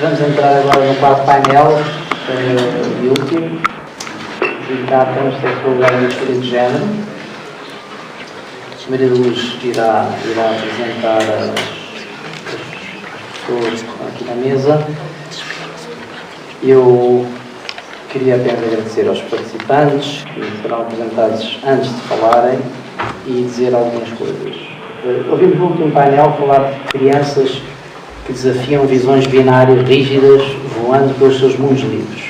Vamos entrar agora no quarto painel e último, dedicado a transexualidade e disforia de género. A Maria Luz irá apresentar as pessoas aqui na mesa. Eu queria apenas agradecer aos participantes que serão apresentados antes de falarem e dizer algumas coisas. Ouvimos no último painel falar de crianças que desafiam visões binárias rígidas, voando pelos seus mundos livres.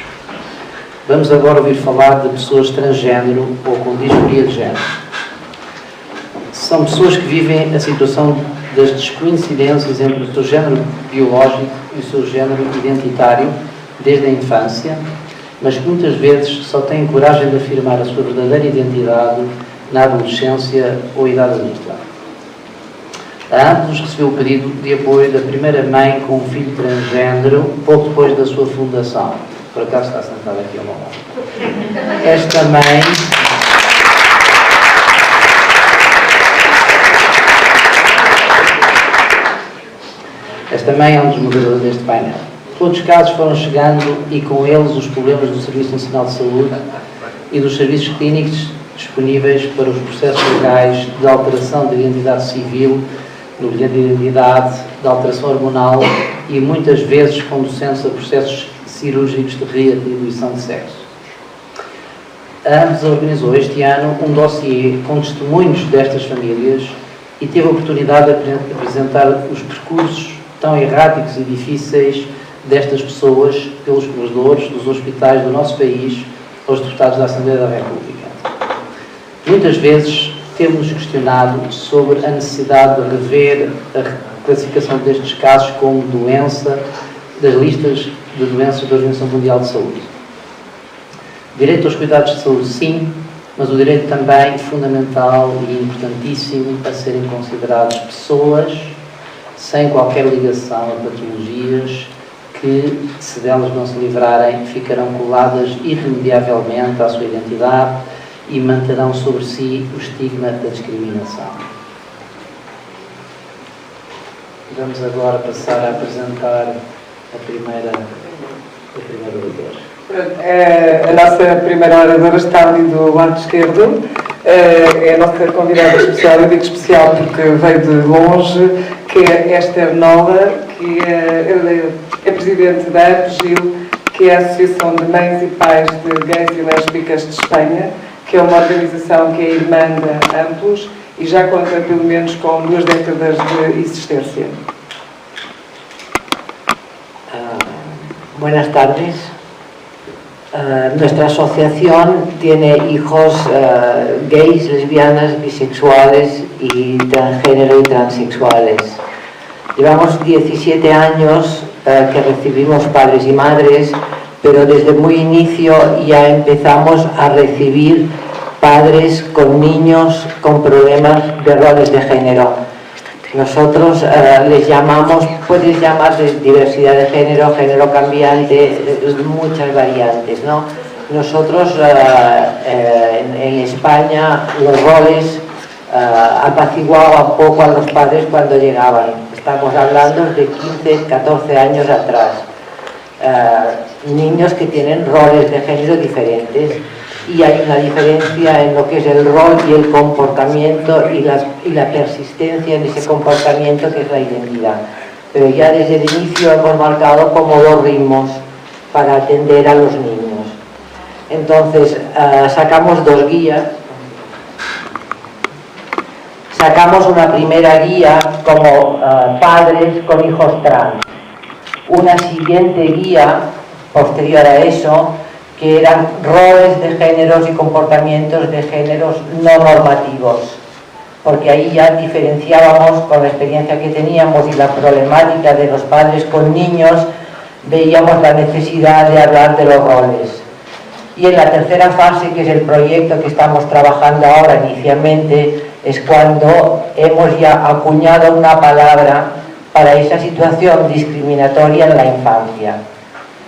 Vamos agora ouvir falar de pessoas transgênero ou com disforia de género. São pessoas que vivem a situação das descoincidências entre o seu género biológico e o seu género identitário desde a infância, mas que muitas vezes só têm coragem de afirmar a sua verdadeira identidade na adolescência ou idade adulta. A Amplos recebeu o pedido de apoio da primeira mãe com um filho transgênero pouco depois da sua fundação. Por acaso está sentada aqui ao meu lado. Esta mãe é um dos moderadores deste painel. Todos os casos foram chegando e com eles os problemas do Serviço Nacional de Saúde e dos serviços clínicos disponíveis para os processos legais de alteração de identidade civil, no bilhete de identidade, de alteração hormonal e muitas vezes conducendo-se a processos cirúrgicos de reatribuição de sexo. A AMPS organizou este ano um dossiê com testemunhos destas famílias e teve a oportunidade de apresentar os percursos tão erráticos e difíceis destas pessoas pelos corredores dos hospitais do nosso país aos deputados da Assembleia da República. Muitas vezes temos questionado sobre a necessidade de rever a classificação destes casos como doença das listas de doenças da Organização Mundial de Saúde. Direito aos cuidados de saúde, sim, mas o direito também fundamental e importantíssimo a serem considerados pessoas sem qualquer ligação a patologias que, se delas não se livrarem, ficarão coladas irremediavelmente à sua identidade e manterão sobre si o estigma da discriminação. Vamos agora passar a apresentar a primeira oradora. A nossa primeira oradora está ali do lado esquerdo. É a nossa convidada especial, eu digo especial porque veio de longe, que é Esther Nola, que é presidente da APGIL, que é a Associação de Mães e Pais de Gays e Lésbicas de Espanha, que é uma organização que é irmã da Amplos e já conta pelo menos com 2 décadas de existência. Buenas tardes. Nuestra asociación tiene hijos gays, lesbianas, bisexuales y transgénero y transexuales. Llevamos 17 años que recibimos padres y madres, pero desde muy inicio ya empezamos a recibir padres con niños con problemas de roles de género. Nosotros les llamamos, puedes llamar de diversidad de género, género cambiante, muchas variantes, ¿no? Nosotros en España los roles apaciguaban poco a los padres cuando llegaban. Estamos hablando de 15, 14 años atrás. Niños que tienen roles de género diferentes y hay una diferencia en lo que es el rol y el comportamiento y la persistencia en ese comportamiento que es la identidad. Pero ya desde el inicio hemos marcado como 2 ritmos para atender a los niños. Entonces sacamos 2 guías. Sacamos una primera guía como padres con hijos trans. Una siguiente guía posterior a eso, que eran roles de géneros y comportamientos de géneros no normativos, porque ahí ya diferenciábamos con la experiencia que teníamos y la problemática de los padres con niños, veíamos la necesidad de hablar de los roles. Y en la tercera fase, que es el proyecto que estamos trabajando ahora inicialmente, es cuando hemos ya acuñado una palabra para esa situación discriminatoria en la infancia.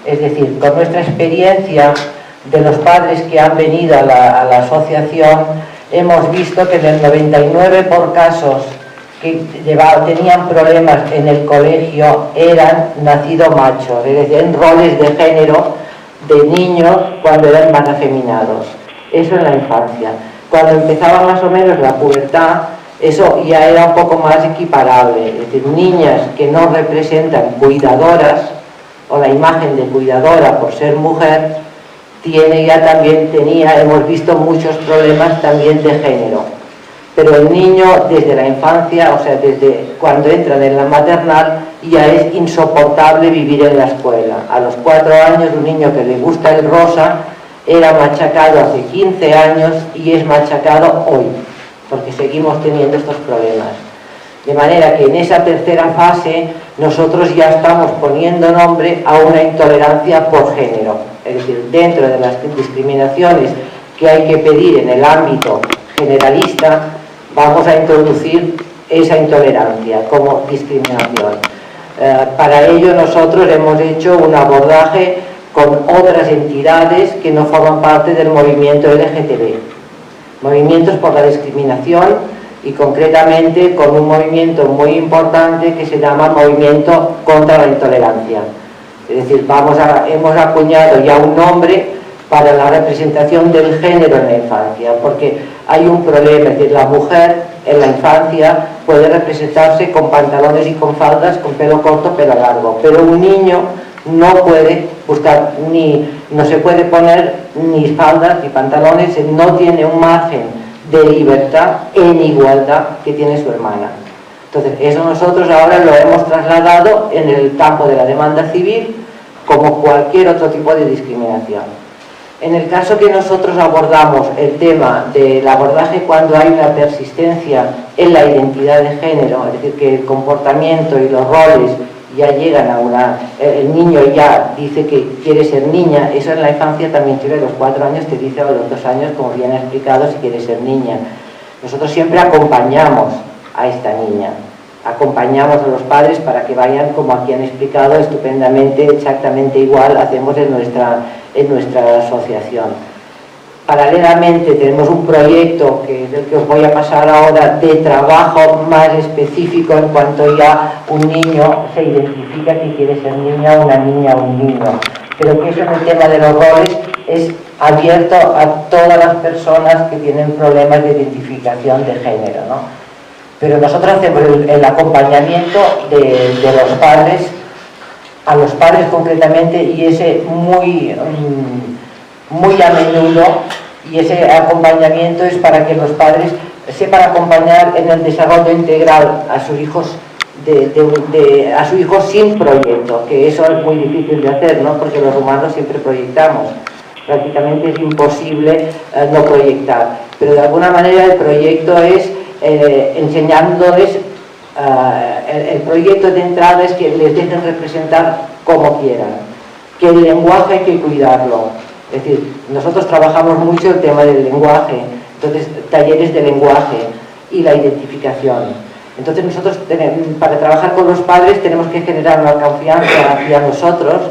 Es decir, con nuestra experiencia de los padres que han venido a la asociación, hemos visto que en el 99 por casos que tenían problemas en el colegio eran nacido machos, es decir, en roles de género de niños cuando eran más afeminados. Eso en la infancia. Cuando empezaba más o menos la pubertad, eso ya era un poco más equiparable, es decir, niñas que no representan cuidadoras o la imagen de cuidadora por ser mujer, hemos visto muchos problemas también de género. Pero el niño desde la infancia, o sea, desde cuando entran en la maternal, ya es insoportable vivir en la escuela. A los 4 años un niño que le gusta el rosa era machacado hace 15 años y es machacado hoy, porque seguimos teniendo estos problemas. De manera que en esa tercera fase nosotros ya estamos poniendo nombre a una intolerancia por género. Es decir, dentro de las discriminaciones que hay que pedir en el ámbito generalista, vamos a introducir esa intolerancia como discriminación. Para ello nosotros hemos hecho un abordaje con otras entidades que no forman parte del movimiento LGTB. Movimientos por la discriminación y concretamente con un movimiento muy importante que se llama Movimiento contra la Intolerancia. Es decir, hemos acuñado ya un nombre para la representación del género en la infancia, porque hay un problema, es decir, la mujer en la infancia puede representarse con pantalones y con faldas, con pelo corto, pelo largo, pero un niño no puede buscar, no se puede poner ni faldas ni pantalones, no tiene un margen de libertad en igualdad que tiene su hermana. Entonces, eso nosotros ahora lo hemos trasladado en el campo de la demanda civil como cualquier otro tipo de discriminación. En el caso que nosotros abordamos el tema del abordaje cuando hay una persistencia en la identidad de género, es decir, que el comportamiento y los roles ya llegan a el niño ya dice que quiere ser niña, eso en la infancia también tiene, a los 4 años te dice, o a los 2 años, como bien ha explicado, si quiere ser niña. Nosotros siempre acompañamos a esta niña, acompañamos a los padres para que vayan, como aquí han explicado estupendamente, exactamente igual hacemos en nuestra asociación. Paralelamente tenemos un proyecto que es el que os voy a pasar ahora de trabajo más específico en cuanto ya un niño se identifica que quiere ser niña, una niña o un niño, pero que eso en el tema de los roles es abierto a todas las personas que tienen problemas de identificación de género, ¿no? Pero nosotros hacemos el acompañamiento de los padres, a los padres concretamente, y ese muy a menudo, y ese acompañamiento es para que los padres sepan acompañar en el desarrollo integral a sus hijos, a su hijo sin proyecto, que eso es muy difícil de hacer, ¿no? Porque los humanos siempre proyectamos, prácticamente es imposible no proyectar, pero de alguna manera el proyecto es enseñándoles, el proyecto de entrada es que les dejen representar como quieran, que el lenguaje hay que cuidarlo. Es decir, nosotros trabajamos mucho el tema del lenguaje, entonces talleres de lenguaje y la identificación. Entonces nosotros para trabajar con los padres tenemos que generar una confianza hacia nosotros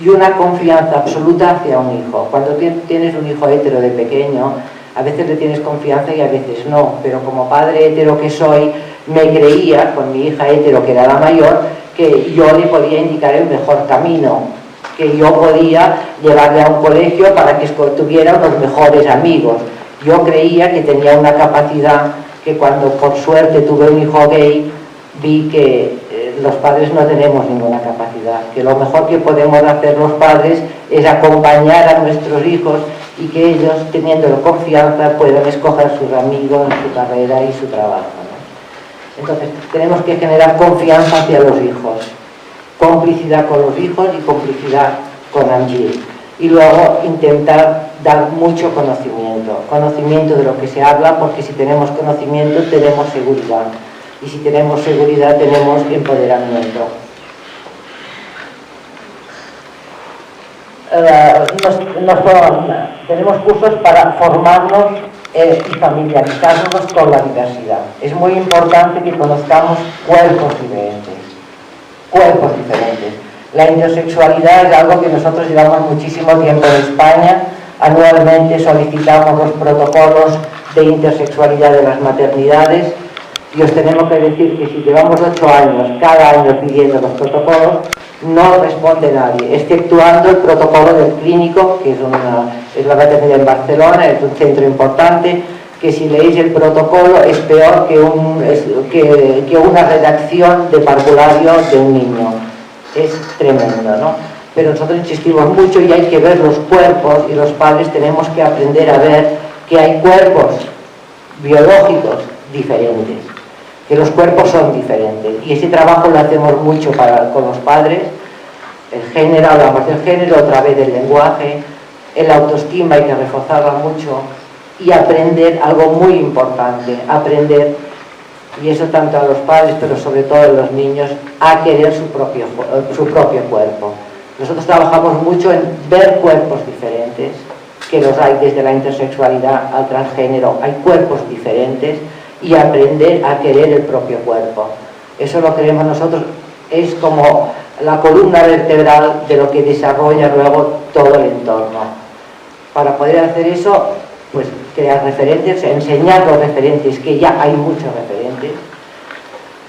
y una confianza absoluta hacia un hijo. Cuando tienes un hijo hetero de pequeño, a veces le tienes confianza y a veces no, pero como padre hetero que soy, me creía, con mi hija hetero que era la mayor, que yo le podía indicar el mejor camino, que yo podía llevarle a un colegio para que tuviera unos mejores amigos. Yo creía que tenía una capacidad que cuando por suerte tuve un hijo gay, vi que los padres no tenemos ninguna capacidad, que lo mejor que podemos hacer los padres es acompañar a nuestros hijos y que ellos, teniendo confianza, puedan escoger sus amigos, su carrera y su trabajo, ¿no? Entonces, tenemos que generar confianza hacia los hijos, complicidad con los hijos y complicidad con Angie. Y luego intentar dar mucho conocimiento de lo que se habla, porque si tenemos conocimiento tenemos seguridad, y si tenemos seguridad tenemos empoderamiento. Tenemos cursos para formarnos y familiarizarnos con la diversidad. Es muy importante que conozcamos cuerpos diferentes. La intersexualidad es algo que nosotros llevamos muchísimo tiempo en España. Anualmente solicitamos los protocolos de intersexualidad de las maternidades Y os tenemos que decir que si llevamos 8 años, cada año pidiendo los protocolos, no responde nadie, exceptuando el protocolo del clínico, que es la maternidad en Barcelona, es un centro importante, que si leéis el protocolo es peor que una redacción de parvulario de un niño. Es tremendo, ¿no? Pero nosotros insistimos mucho y hay que ver los cuerpos, y los padres tenemos que aprender a ver que hay cuerpos biológicos diferentes, que los cuerpos son diferentes, y ese trabajo lo hacemos mucho con los padres. El género, hablamos del género, otra vez del lenguaje, el autoestima hay que reforzarla mucho, y aprender algo muy importante, aprender, y eso tanto a los padres pero sobre todo a los niños, a querer su propio cuerpo. Nosotros trabajamos mucho en ver cuerpos diferentes, que los hay desde la intersexualidad al transgénero, hay cuerpos diferentes, y aprender a querer el propio cuerpo. Eso lo creemos nosotros, es como la columna vertebral de lo que desarrolla luego todo el entorno. Para poder hacer eso, pues crear referentes, enseñar los referentes, que ya hay muchos referentes.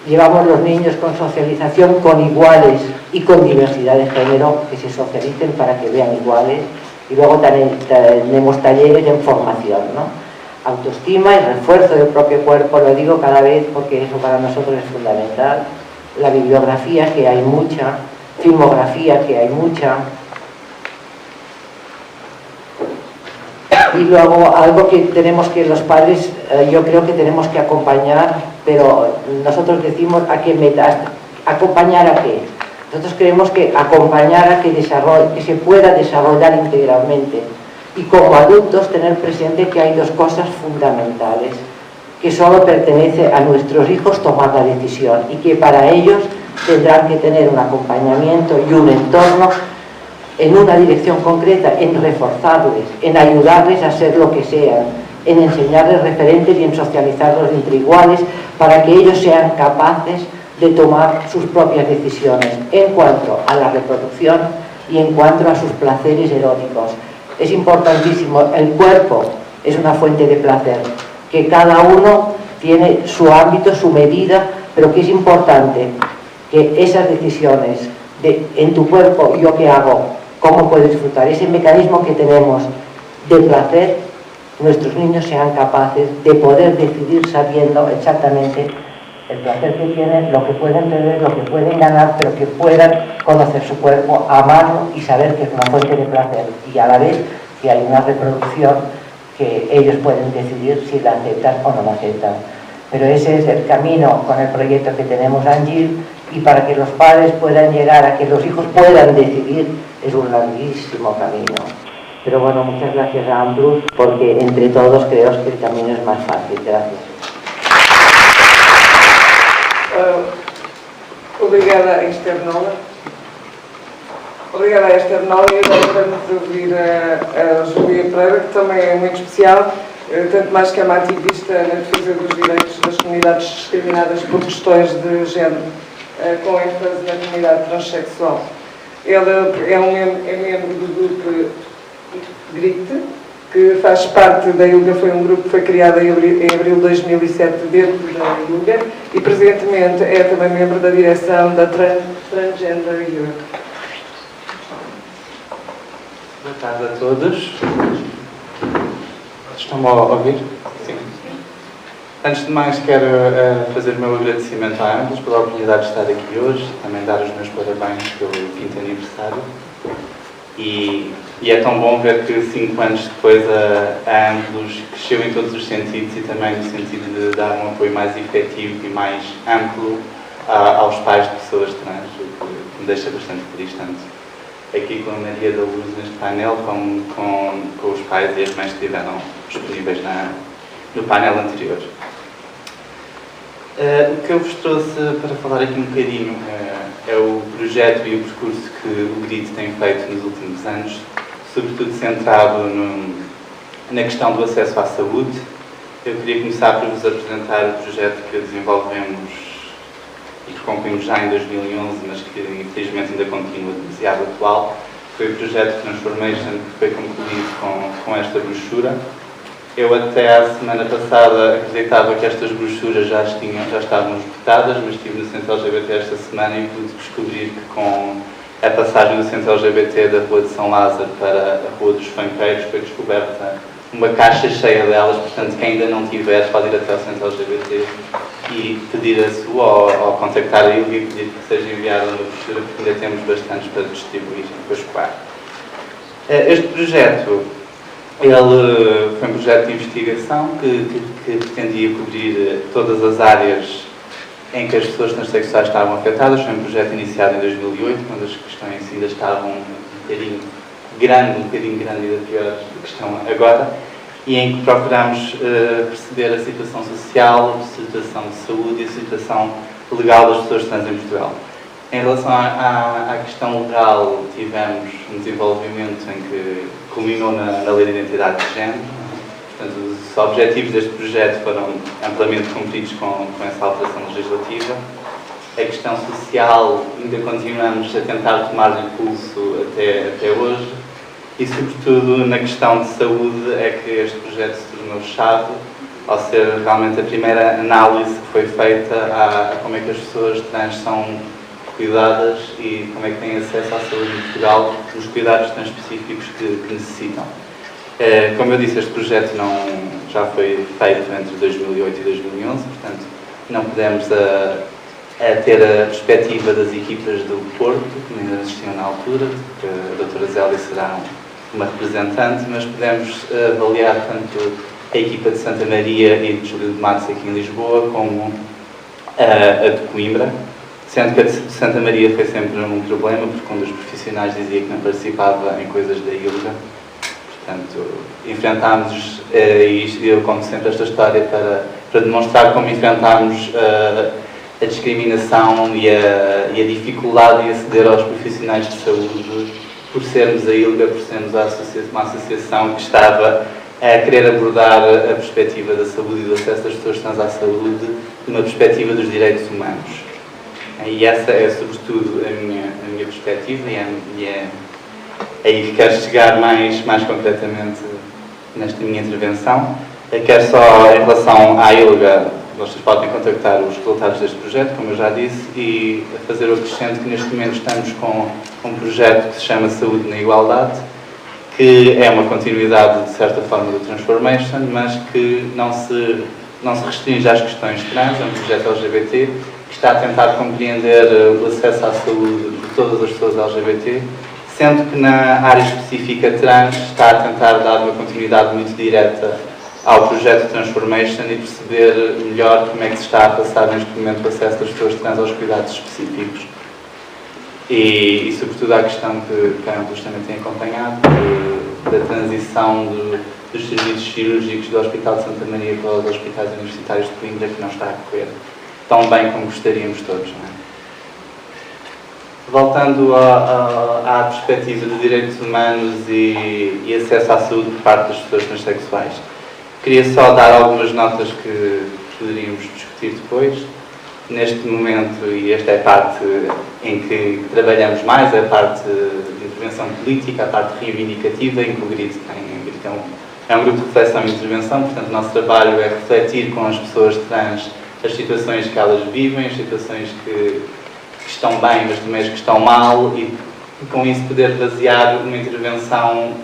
Llevamos los niños con socialización con iguales y con diversidad de género, que se socialicen para que vean iguales, y luego tenemos talleres en formación, ¿no? Autoestima y refuerzo del propio cuerpo, lo digo cada vez porque eso para nosotros es fundamental. La bibliografía, que hay mucha, filmografía, que hay mucha. Y luego algo que tenemos que los padres, yo creo que tenemos que acompañar, pero nosotros decimos a qué metas, acompañar a qué. Nosotros creemos que acompañar a que se pueda desarrollar integralmente, y como adultos tener presente que hay dos cosas fundamentales, que solo pertenece a nuestros hijos tomar la decisión, y que para ellos tendrán que tener un acompañamiento y un entorno en una dirección concreta, en reforzarles, en ayudarles a ser lo que sean, en enseñarles referentes y en socializarlos entre iguales, para que ellos sean capaces de tomar sus propias decisiones en cuanto a la reproducción y en cuanto a sus placeres eróticos. Es importantísimo, el cuerpo es una fuente de placer, que cada uno tiene su ámbito, su medida, pero que es importante que esas decisiones de en tu cuerpo, yo qué hago, cómo puedo disfrutar, ese mecanismo que tenemos de placer, nuestros niños sean capaces de poder decidir sabiendo exactamente el placer que tienen, lo que pueden perder, lo que pueden ganar, pero que puedan conocer su cuerpo, amarlo y saber que es una fuente de placer, y a la vez que hay una reproducción que ellos pueden decidir si la aceptan o no la aceptan. Pero ese es el camino con el proyecto que tenemos Angie, y para que los padres puedan llegar a que los hijos puedan decidir es un larguísimo camino. Pero bueno, muchas gracias a Ambrus, porque entre todos creo que el camino es más fácil. Gracias. Obrigada, Esther Nola. Obrigada, Esther Nola, e agora vamos ouvir a Júlia Pereira, que também é muito especial, tanto mais que é uma ativista na defesa dos direitos das comunidades discriminadas por questões de género, com ênfase na comunidade transexual. Ela é membro do grupo GRIT, que faz parte da ILGA, foi um grupo que foi criado em abril de 2007 dentro da ILGA, e presentemente é também membro da direção da Transgender Europe. Boa tarde a todos. Estão-me a ouvir? Sim. Antes de mais, quero fazer o meu agradecimento a ambos pela oportunidade de estar aqui hoje, também dar os meus parabéns pelo 5º aniversário. E é tão bom ver que 5 anos depois a ambos cresceu em todos os sentidos, e também no sentido de dar um apoio mais efetivo e mais amplo aos pais de pessoas trans, o que me deixa bastante feliz, tanto aqui com a Maria da Luz neste painel, como com os pais e as mães que estiveram disponíveis no painel anterior. O que eu vos trouxe para falar aqui um bocadinho é o projeto e o percurso que o GRIT tem feito nos últimos anos, sobretudo centrado na questão do acesso à saúde. Eu queria começar por vos apresentar o projeto que desenvolvemos e que concluímos já em 2011, mas que infelizmente ainda continua demasiado atual. Foi o projeto Transformation, que foi concluído com esta brochura. Eu até a semana passada acreditava que estas brochuras já estavam esgotadas, mas estive no Centro LGBT esta semana e pude descobrir que com a passagem do Centro LGBT da Rua de São Lázaro para a Rua dos Fanqueiros foi descoberta uma caixa cheia delas, portanto quem ainda não tiver pode ir até ao Centro LGBT e pedir a sua ou contactar a Ilga e pedir que seja enviada uma brochura, porque ainda temos bastantes para distribuir para escoar. Este projeto ele foi um projeto de investigação que pretendia cobrir todas as áreas em que as pessoas transexuais estavam afetadas. Foi um projeto iniciado em 2008, quando as questões ainda estavam um bocadinho grande e da pior do que estão agora, e em que procurámos perceber a situação social, a situação de saúde e a situação legal das pessoas trans em Portugal. Em relação à questão legal, tivemos um desenvolvimento em que culminou na Lei de Identidade de Género. Portanto, os objetivos deste projeto foram amplamente cumpridos com essa alteração legislativa. A questão social, ainda continuamos a tentar tomar impulso até hoje. E, sobretudo, na questão de saúde, é que este projeto se tornou chave, ao ser realmente a primeira análise que foi feita a como é que as pessoas trans são cuidadas e como é que têm acesso à saúde em Portugal, nos cuidados tão específicos que necessitam. Como eu disse, este projeto já foi feito entre 2008 e 2011, portanto não pudemos ter a perspectiva das equipas do Porto, que ainda existiam na altura, que a doutora Zélia será uma representante, mas pudemos avaliar tanto a equipa de Santa Maria e de Júlio de Matos aqui em Lisboa, como a de Coimbra, sendo que a de Santa Maria foi sempre um problema, porque um dos profissionais dizia que não participava em coisas da ILGA. Portanto, enfrentámos, e eu conto sempre esta história para demonstrar como enfrentámos a discriminação e a dificuldade em aceder aos profissionais de saúde por sermos a ILGA, por sermos uma associação que estava a querer abordar a perspectiva da saúde e do acesso das pessoas trans à saúde de uma perspectiva dos direitos humanos. E essa é, sobretudo, a minha perspectiva e é aí que quero chegar mais concretamente nesta minha intervenção. Eu quero só, em relação à ILGA, vocês podem contactar os resultados deste projeto, como eu já disse, e fazer o acrescento que neste momento estamos com um projeto que se chama Saúde na Igualdade, que é uma continuidade, de certa forma, do Transformation, mas que não se restringe às questões trans, é um projeto LGBT, que está a tentar compreender o acesso à saúde de todas as pessoas LGBT, sendo que na área específica trans está a tentar dar uma continuidade muito direta ao projeto Transformation e perceber melhor como é que se está a passar neste momento o acesso das pessoas trans aos cuidados específicos. E sobretudo à questão que ambos também têm acompanhado, da transição dos serviços cirúrgicos do Hospital de Santa Maria para os hospitais universitários de Coimbra, que não está a correr tão bem como gostaríamos todos. Não é? Voltando à perspectiva de direitos humanos e acesso à saúde por parte das pessoas transexuais, queria só dar algumas notas que poderíamos discutir depois. Neste momento, e esta é a parte em que trabalhamos mais, é a parte de intervenção política, a parte reivindicativa, em que o GRID é um grupo de reflexão e intervenção, portanto o nosso trabalho é refletir com as pessoas trans as situações que elas vivem, as situações que estão bem, mas também as que estão mal, e com isso poder basear uma intervenção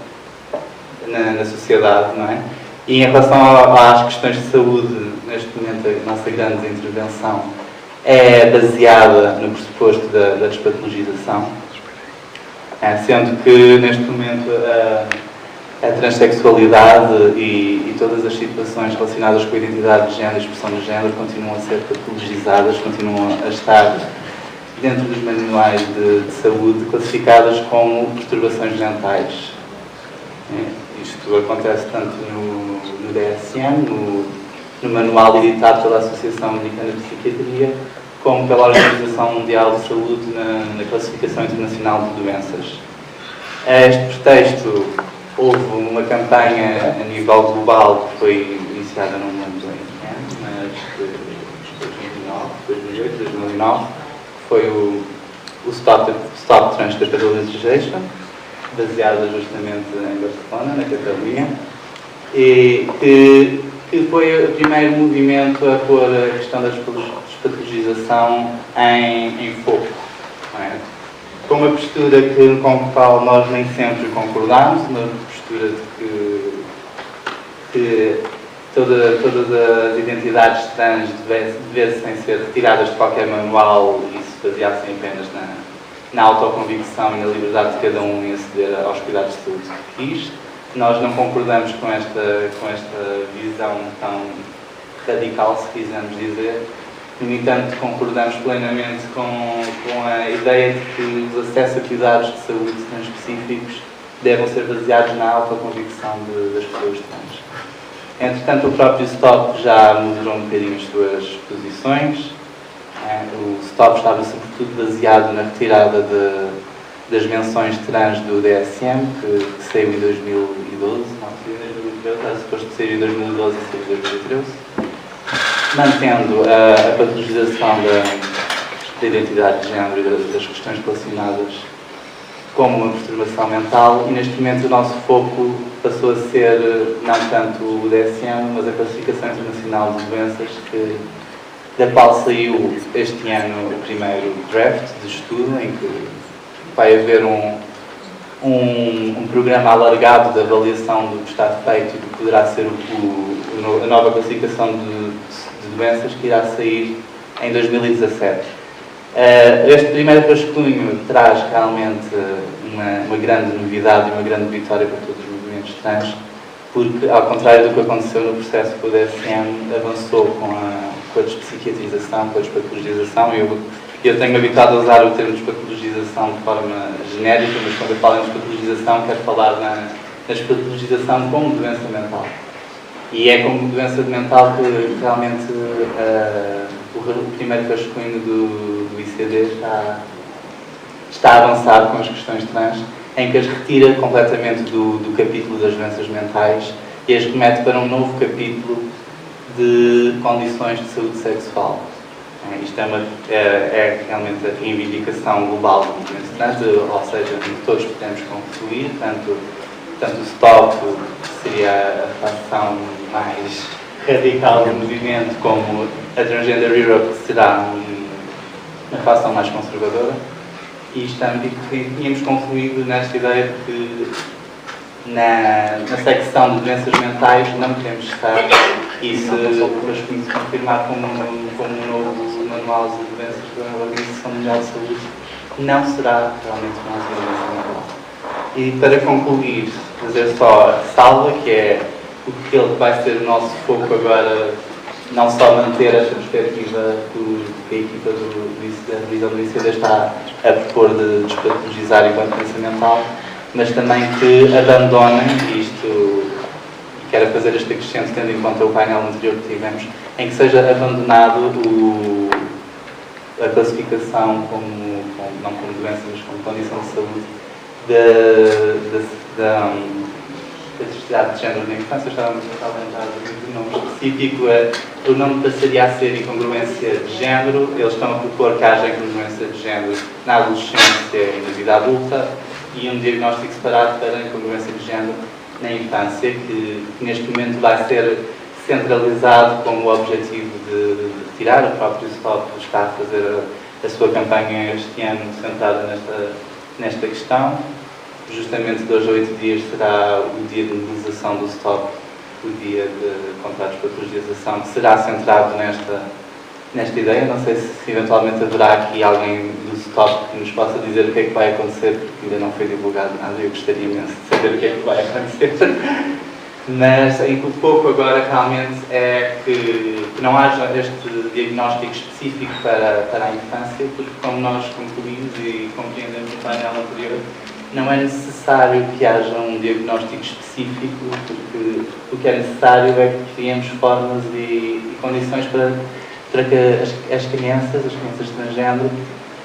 na sociedade, não é? E em relação às questões de saúde, neste momento a nossa grande intervenção é baseada no pressuposto da despatologização, sendo que neste momento a transexualidade e todas as situações relacionadas com a identidade de género e expressão de género continuam a ser patologizadas, continuam a estar dentro dos manuais de saúde classificadas como perturbações mentais. Isto acontece tanto no DSM, no manual editado pela Associação Americana de Psiquiatria, como pela Organização Mundial de Saúde na Classificação Internacional de Doenças. A este pretexto, houve uma campanha a nível global que foi iniciada no mundo mas de 2009, que foi o Stop Transcapital Legislation, baseada justamente em Barcelona, na Catalunha, e que foi o primeiro movimento a pôr a questão da despatologização em foco. Não é? Com uma postura com a qual nós nem sempre concordamos, uma postura de que todas as identidades trans devessem ser retiradas de qualquer manual e se baseassem apenas na autoconvicção e na liberdade de cada um em aceder aos cuidados de saúde que quis. Nós não concordamos com esta visão tão radical, se quisermos dizer. No entanto, concordamos plenamente com a ideia de que os acessos a cuidados de saúde tão específicos devem ser baseados na autoconvicção das pessoas trans. Entretanto, o próprio STOP já moderou um bocadinho as suas posições. O STOP estava sobretudo baseado na retirada das menções trans do DSM, que saiu em 2012, não saiu em 2013, era suposto que saiu em 2012 e saiu em 2013, mantendo a patologização da identidade de género e das questões relacionadas como uma perturbação mental, e neste momento o nosso foco passou a ser não tanto o DSM, mas a Classificação Internacional de Doenças, da qual saiu este ano o primeiro draft de estudo, em que vai haver um programa alargado de avaliação do que está feito e do que poderá ser a nova classificação de doenças, que irá sair em 2017. Este primeiro rascunho traz realmente uma grande novidade e uma grande vitória para todos os movimentos trans, porque, ao contrário do que aconteceu no processo que o DSM avançou com a despsiquiatrização, com a despatologização. Eu tenho habituado a usar o termo despatologização de forma genérica, mas quando eu falo em despatologização, quero falar na despatologização como doença mental. E é como doença mental que realmente o primeiro rascunho do ICD está a avançar com as questões trans, em que as retira completamente do capítulo das doenças mentais e as remete para um novo capítulo de condições de saúde sexual. Isto é realmente a reivindicação global do movimento trans, ou seja, que todos podemos concluir, tanto o STOP, que seria a facção mais radical do movimento, como a Transgender Europe, que será uma facção mais conservadora. E tínhamos concluído nesta ideia de que na secção de doenças mentais não podemos estar, e se confirmar como um novo manual de doenças da Organização Mundial de Saúde, não será realmente uma doença mental. E para concluir, fazer só a salva, que é aquilo que vai ser o nosso foco agora, não só manter esta perspectiva que a equipa da divisão do ICD está a propor de despatologizar enquanto doença mental, mas também que abandonem isto, quero fazer este acrescento tendo em conta o painel anterior que tivemos, em que seja abandonado a classificação não como doença, mas como condição de saúde da diversidade de género na infância. Estávamos a lembrar do nome específico. O nome passaria a ser incongruência de género. Eles estão a propor que haja incongruência de género na adolescência e na vida adulta, e um diagnóstico separado para a incongruência de género na infância, que neste momento vai ser centralizado com o objetivo de retirar. O próprio STOP está a fazer a sua campanha este ano centrada nesta questão. Justamente de hoje a 8 dias será o dia de mobilização do STOP, o dia contra a despatologização, que será centrado nesta ideia. Não sei se eventualmente haverá aqui alguém do STOP que nos possa dizer o que é que vai acontecer, porque ainda não foi divulgado nada e eu gostaria imenso de saber o que é que vai acontecer. Mas o foco agora realmente é que não haja este diagnóstico específico para a infância, porque, como nós concluímos e compreendemos no painel anterior, não é necessário que haja um diagnóstico específico, porque o que é necessário é que criemos formas e condições para que as crianças transgênero,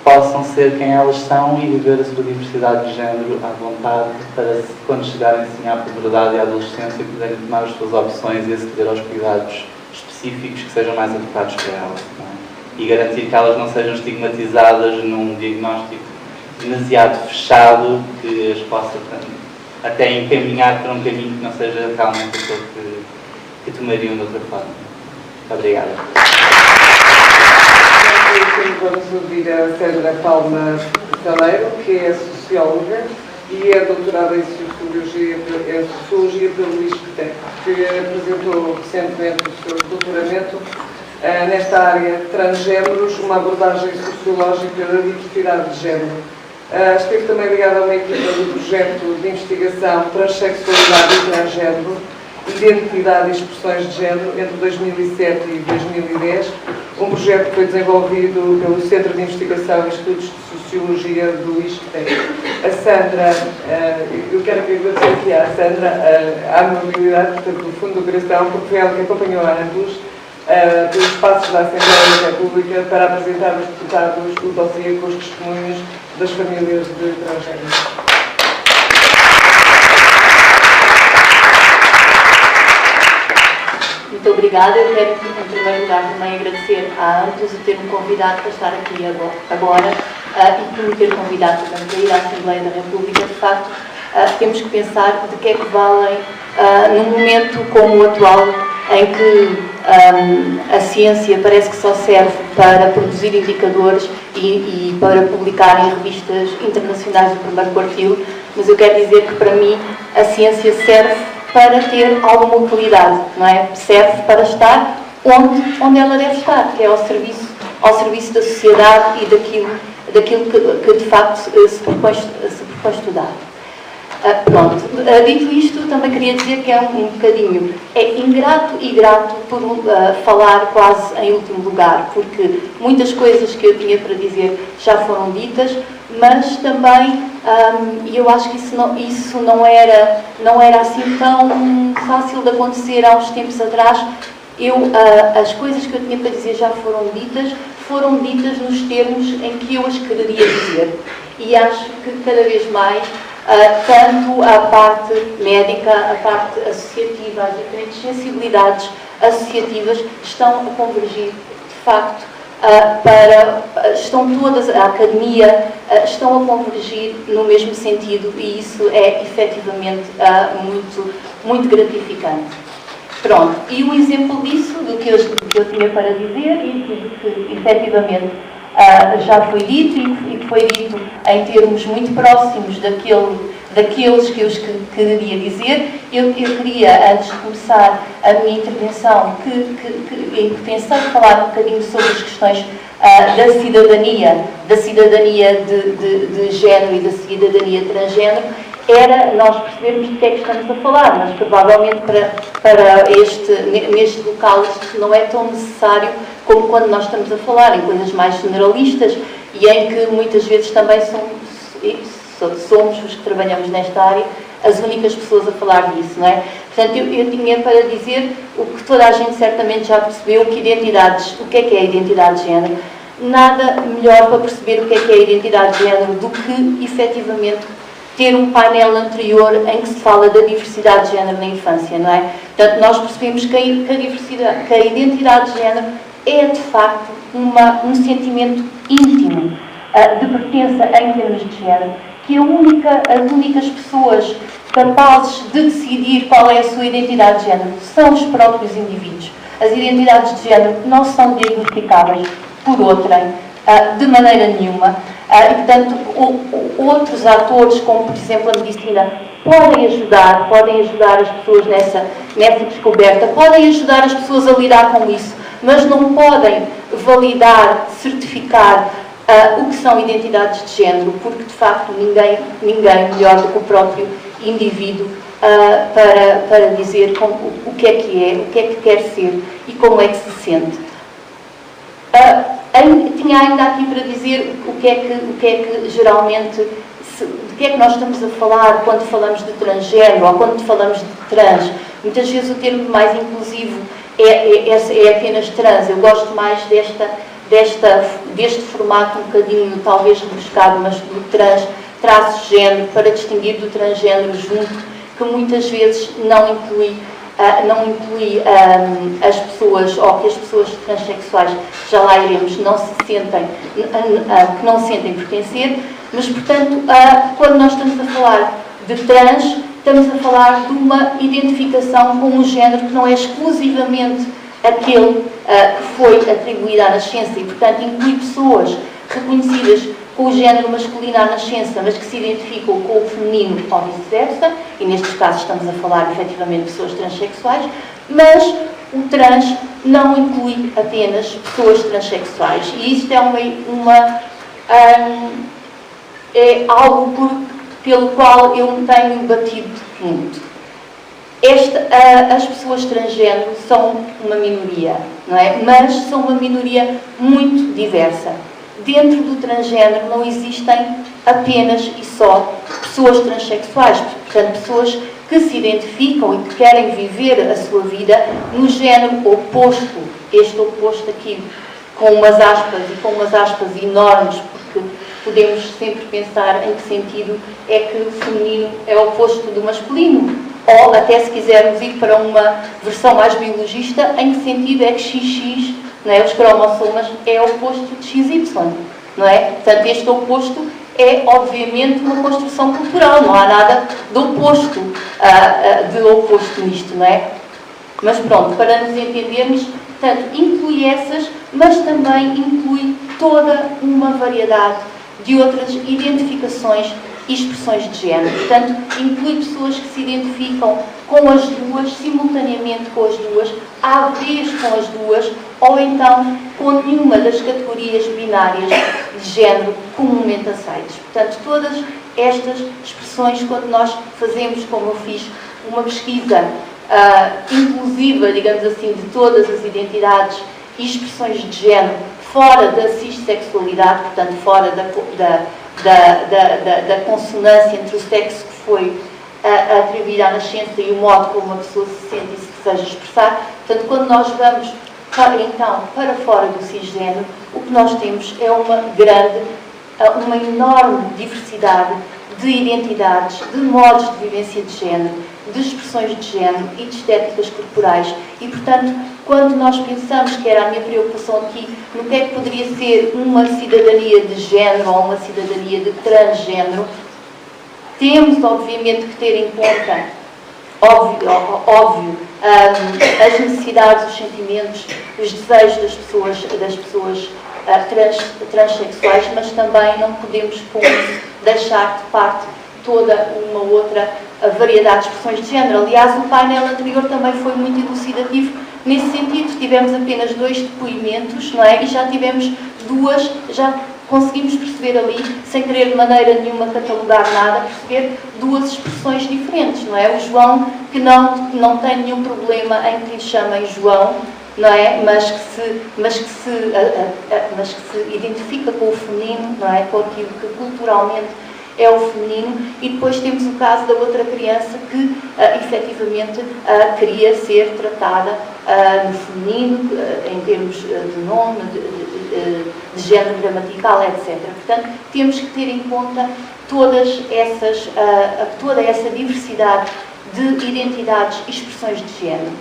possam ser quem elas são e viver a sua diversidade de género à vontade, para quando chegarem assim à puberdade e à adolescência poderem tomar as suas opções e aceder aos cuidados específicos que sejam mais adequados para elas. Não é? E garantir que elas não sejam estigmatizadas num diagnóstico demasiado fechado, que as possa até encaminhar para um caminho que não seja realmente aquele que tomariam de outra forma. Muito obrigada. Vamos ouvir a Sandra Palma Caleiro, que é socióloga e é doutorada em Sociologia pelo ISCTE, que apresentou recentemente o seu doutoramento nesta área de transgêneros, uma abordagem sociológica da diversidade de género. Esteve também ligada a uma equipa do projeto de investigação Transsexualidade e Transgênero, Identidade e Expressões de Género, entre 2007 e 2010, um projeto que foi desenvolvido pelo Centro de Investigação e Estudos de Sociologia do ISCTE. A Sandra, eu quero agradecer aqui à Sandra a amabilidade, portanto, do fundo do coração, porque foi ela que acompanhou a ambos pelos passos da Assembleia da República para apresentar aos deputados o dossiê com os testemunhos das famílias de transgêneros. Muito obrigada. Eu quero, em primeiro lugar, também agradecer à ANTUS o ter-me convidado para estar aqui agora e por me ter convidado também para ir à Assembleia da República. De facto, temos que pensar de que é que valem, num momento como o atual, em que a ciência parece que só serve para produzir indicadores e para publicar em revistas internacionais do primeiro quartil, mas eu quero dizer que, para mim, a ciência serve para ter alguma utilidade, não é? Serve para estar onde ela deve estar, que é ao serviço da sociedade e daquilo que de facto se propõe estudar. Pronto, dito isto, também queria dizer que é um bocadinho ingrato e grato por falar quase em último lugar, porque muitas coisas que eu tinha para dizer já foram ditas, mas também, e eu acho que isso não era assim tão fácil de acontecer há uns tempos atrás. As coisas que eu tinha para dizer já foram ditas nos termos em que eu as quereria dizer. E acho que cada vez mais, tanto a parte médica, a parte associativa, as diferentes sensibilidades associativas estão a convergir, de facto, estão todas, a academia, estão a convergir no mesmo sentido, e isso é efetivamente muito, muito gratificante. Pronto, e um exemplo disso, do que eu tinha para dizer e do que efetivamente já foi dito e que foi dito em termos muito próximos daqueles que eu queria dizer, eu queria, antes de começar a minha intervenção, em que pensei falar um bocadinho sobre as questões da cidadania de género e da cidadania transgénero, era nós percebermos de que é que estamos a falar, mas provavelmente neste local isto não é tão necessário como quando nós estamos a falar em coisas mais generalistas e em que muitas vezes também somos os que trabalhamos nesta área as únicas pessoas a falar disso, não é? Portanto, eu tinha para dizer o que toda a gente certamente já percebeu, que o que é a identidade de género. Nada melhor para perceber o que é a identidade de género do que, efetivamente, ter um painel anterior em que se fala da diversidade de género na infância, não é? Portanto, nós percebemos que a identidade de género é, de facto, um sentimento íntimo de pertença em termos de género, que as únicas pessoas capazes de decidir qual é a sua identidade de género são os próprios indivíduos. As identidades de género não são diagnosticáveis por outrem, de maneira nenhuma. E, portanto, outros atores, como por exemplo a medicina, podem ajudar as pessoas nessa descoberta, podem ajudar as pessoas a lidar com isso, mas não podem validar, certificar o que são identidades de género, porque de facto ninguém melhor do que o próprio indivíduo para dizer o que é que quer ser e como é que se sente. Tinha ainda aqui para dizer o que é que geralmente, de que é que nós estamos a falar quando falamos de transgénero ou quando falamos de trans. Muitas vezes o termo mais inclusivo é apenas trans. Eu gosto mais deste formato um bocadinho, talvez rebuscado, mas do trans-género, para distinguir do transgénero junto, que muitas vezes não inclui as pessoas, ou que as pessoas transexuais, já lá iremos, que não sentem pertencer, mas, portanto, quando nós estamos a falar de trans, estamos a falar de uma identificação com um género que não é exclusivamente aquele que foi atribuído à nascença e, portanto, inclui pessoas reconhecidas com o género masculino à nascença, mas que se identificam com o feminino ou vice-versa, e nestes casos estamos a falar efetivamente de pessoas transexuais, mas o trans não inclui apenas pessoas transexuais. E isto é algo pelo qual eu me tenho batido muito. As pessoas transgênero são uma minoria, não é? Mas são uma minoria muito diversa. Dentro do transgênero não existem apenas e só pessoas transexuais, portanto, pessoas que se identificam e que querem viver a sua vida no género oposto, este oposto aqui, com umas aspas e com umas aspas enormes, porque podemos sempre pensar em que sentido é que o feminino é o oposto do masculino, ou até se quisermos ir para uma versão mais biologista, em que sentido é que XX, não é, os cromossomas, é o oposto de XY, não é? Portanto, este oposto é, obviamente, uma construção cultural, não há nada de oposto nisto, não é? Mas pronto, para nos entendermos, portanto, inclui essas, mas também inclui toda uma variedade de outras identificações e expressões de género. Portanto, inclui pessoas que se identificam com as duas, simultaneamente com as duas, à vez com as duas, ou então com nenhuma das categorias binárias de género comumente aceitas. Portanto, todas estas expressões, quando nós fazemos, como eu fiz, uma pesquisa inclusiva, digamos assim, de todas as identidades e expressões de género fora da cissexualidade, portanto, fora da consonância entre o sexo que foi atribuído à nascença e o modo como uma pessoa se sente e se deseja expressar. Portanto, quando nós vamos para fora do cisgênero, o que nós temos é uma enorme diversidade de identidades, de modos de vivência de género, de expressões de género e de estéticas corporais. E, portanto, quando nós pensamos, que era a minha preocupação aqui, no que é que poderia ser uma cidadania de género ou uma cidadania de transgénero, temos, obviamente, que ter em conta, as necessidades, os sentimentos, os desejos das pessoas transexuais, mas também não podemos, com isso, deixar de parte toda uma outra variedade de expressões de género. Aliás, o painel anterior também foi muito elucidativo nesse sentido. Tivemos apenas 2 depoimentos, não é? E já tivemos já conseguimos perceber ali, sem querer de maneira nenhuma catalogar nada, perceber 2 expressões diferentes, não é? O João, que não tem nenhum problema em que lhe chamem João, não é? Mas que se identifica com o feminino, não é? Com aquilo que culturalmente é o feminino. E depois temos o caso da outra criança que efetivamente queria ser tratada no feminino, em termos de nome, de género gramatical, etc. Portanto, temos que ter em conta toda essa diversidade de identidades e expressões de género.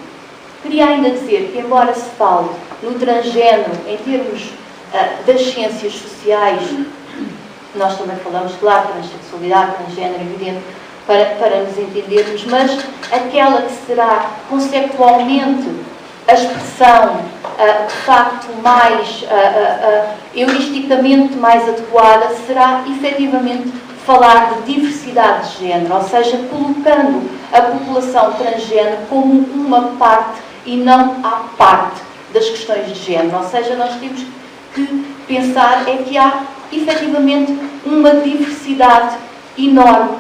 Queria ainda dizer que, embora se fale no transgénero em termos das ciências sociais, nós também falamos, claro, transexualidade, transgénero, evidente, para nos entendermos, mas aquela que será conceptualmente a expressão, de facto, mais heuristicamente mais adequada, será efetivamente falar de diversidade de género, ou seja, colocando a população transgénero como uma parte e não à parte das questões de género. Ou seja, nós temos que pensar que há efetivamente uma diversidade enorme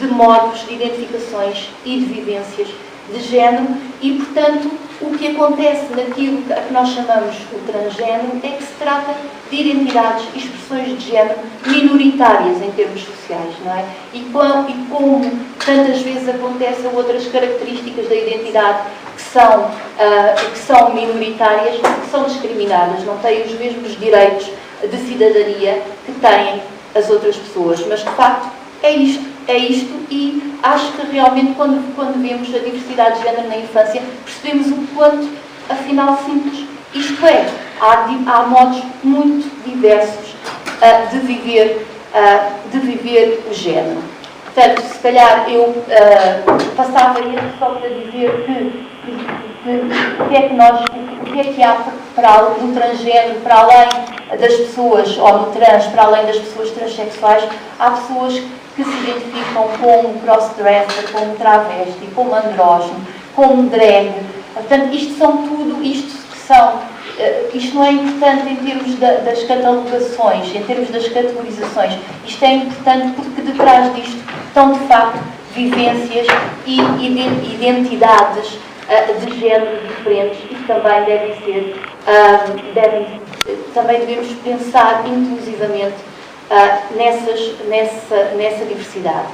de modos, de identificações e de vivências de género e, portanto, o que acontece naquilo que nós chamamos o transgénero é que se trata de identidades e expressões de género minoritárias em termos sociais, não é? E como tantas vezes acontecem outras características da identidade que são minoritárias, que são discriminadas, não têm os mesmos direitos de cidadania que têm as outras pessoas, mas de facto é isto e acho que realmente quando vemos a diversidade de género na infância percebemos o quanto, afinal, simples isto é. Há modos muito diversos de viver o género. Portanto, se calhar eu passava isto só para dizer o que é que há para o transgénero, para além das pessoas, ou no trans, para além das pessoas transexuais, há pessoas que se identificam como crossdresser, como travesti, como andrógeno, como drag. Portanto, isto não é importante em termos das catalogações, em termos das categorizações. Isto é importante porque detrás disto estão, de facto, vivências e identidades de género diferentes e que também também devemos pensar inclusivamente nessa diversidade.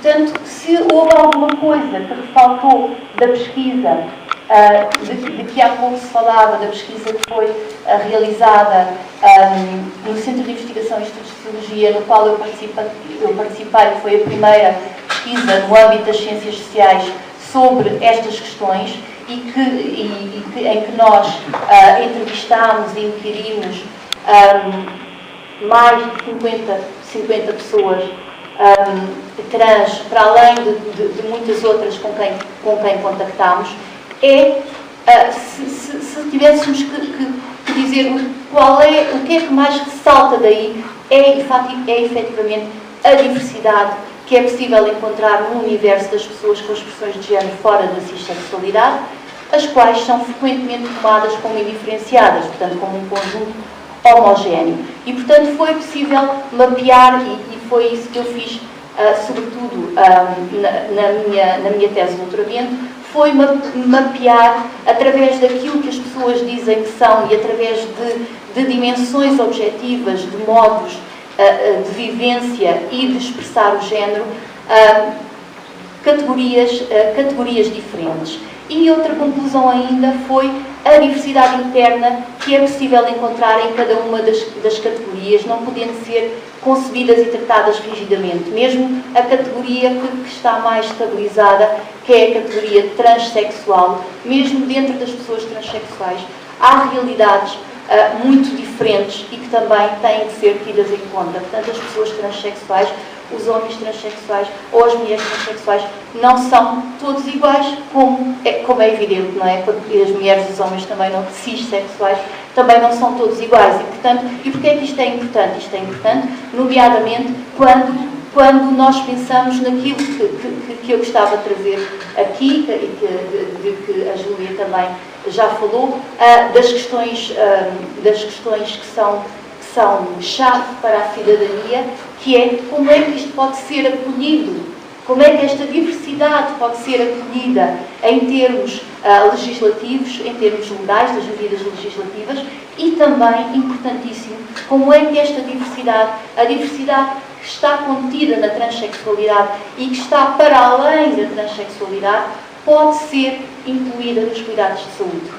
Portanto, se houve alguma coisa que ressaltou da pesquisa, de que há pouco se falava, da pesquisa que foi realizada no Centro de Investigação e Estudos de Sociologia, no qual eu participei, foi a primeira pesquisa no âmbito das ciências sociais sobre estas questões em que nós entrevistámos e inquirimos mais de 50 pessoas trans, para além de muitas outras com quem contactámos. Se tivéssemos que dizer o que é que mais ressalta daí, é efetivamente a diversidade que é possível encontrar no universo das pessoas com expressões de género fora da cissexualidade, as quais são frequentemente tomadas como indiferenciadas, portanto, como um conjunto homogéneo. E, portanto, foi possível mapear, e foi isso que eu fiz, sobretudo na minha tese de doutoramento, foi mapear, através daquilo que as pessoas dizem que são e através de dimensões objetivas, de modos de vivência e de expressar o género, categorias diferentes. E outra conclusão ainda foi a diversidade interna que é possível encontrar em cada uma das categorias, não podendo ser concebidas e tratadas rigidamente. Mesmo a categoria que está mais estabilizada, que é a categoria transexual, mesmo dentro das pessoas transexuais, há realidades muito diferentes e que também têm de ser tidas em conta. Portanto, as pessoas transexuais, os homens transexuais ou as mulheres transexuais não são todos iguais, como é evidente, não é? Porque as mulheres e os homens também não, cissexuais, também não são todos iguais. E, portanto, porquê é que isto é importante? Isto é importante, nomeadamente, quando nós pensamos naquilo que eu gostava de trazer aqui, de que a Júlia também já falou, das questões que são chave para a cidadania, que é como é que isto pode ser acolhido, como é que esta diversidade pode ser acolhida em termos legislativos, em termos legais, das medidas legislativas, e também, importantíssimo, como é que esta diversidade, a diversidade que está contida na transexualidade e que está para além da transexualidade, pode ser incluída nos cuidados de saúde.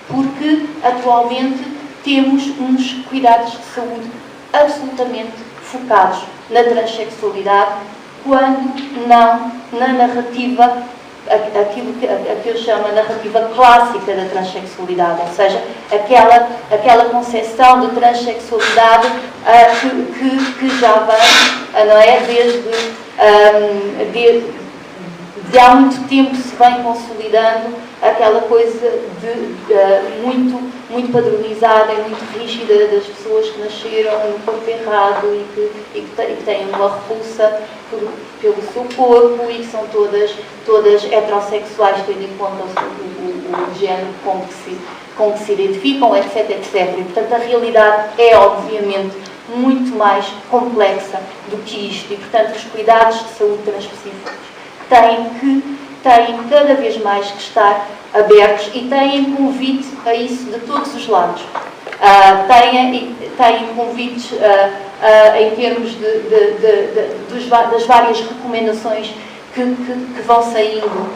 Porque, atualmente, temos uns cuidados de saúde absolutamente focados na transexualidade, quando não na narrativa, aquilo que eu chamo a narrativa clássica da transexualidade, ou seja, aquela concepção de transexualidade que já vem, não é, de há muito tempo se vem consolidando aquela coisa muito padronizada e muito rígida das pessoas que nasceram no corpo errado e que têm uma repulsa pelo seu corpo e que são todas heterossexuais, tendo em conta o género com que se identificam, etc, etc. E, portanto, a realidade é, obviamente, muito mais complexa do que isto. E, portanto, os cuidados de saúde transespecíficos têm cada vez mais que estar abertos e têm convite a isso de todos os lados. Têm convites em termos das várias recomendações que vão saindo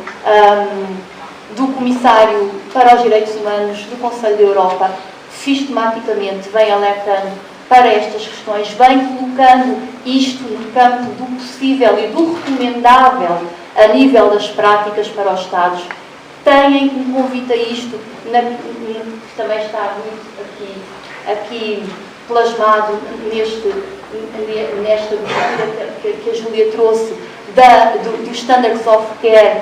do Comissário para os Direitos Humanos do Conselho da Europa, sistematicamente vem alertando para estas questões, vem colocando isto no campo do possível e do recomendável a nível das práticas para os Estados. Têm um convite a isto, que também está muito aqui plasmado nesta cultura que a Júlia trouxe dos Standards of Care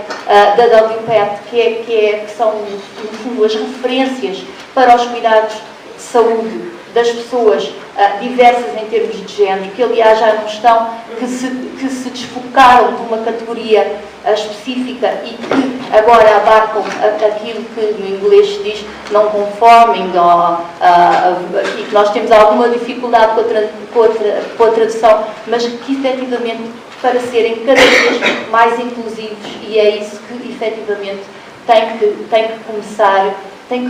da WPATH, que são, no fundo, as referências para os cuidados de saúde das pessoas diversas em termos de género, que aliás já não estão, que se desfocaram de uma categoria específica e que agora abarcam aquilo que no inglês se diz non-conforming, e que nós temos alguma dificuldade com a tradução, mas que efetivamente para serem cada vez mais inclusivos, e é isso que efetivamente tem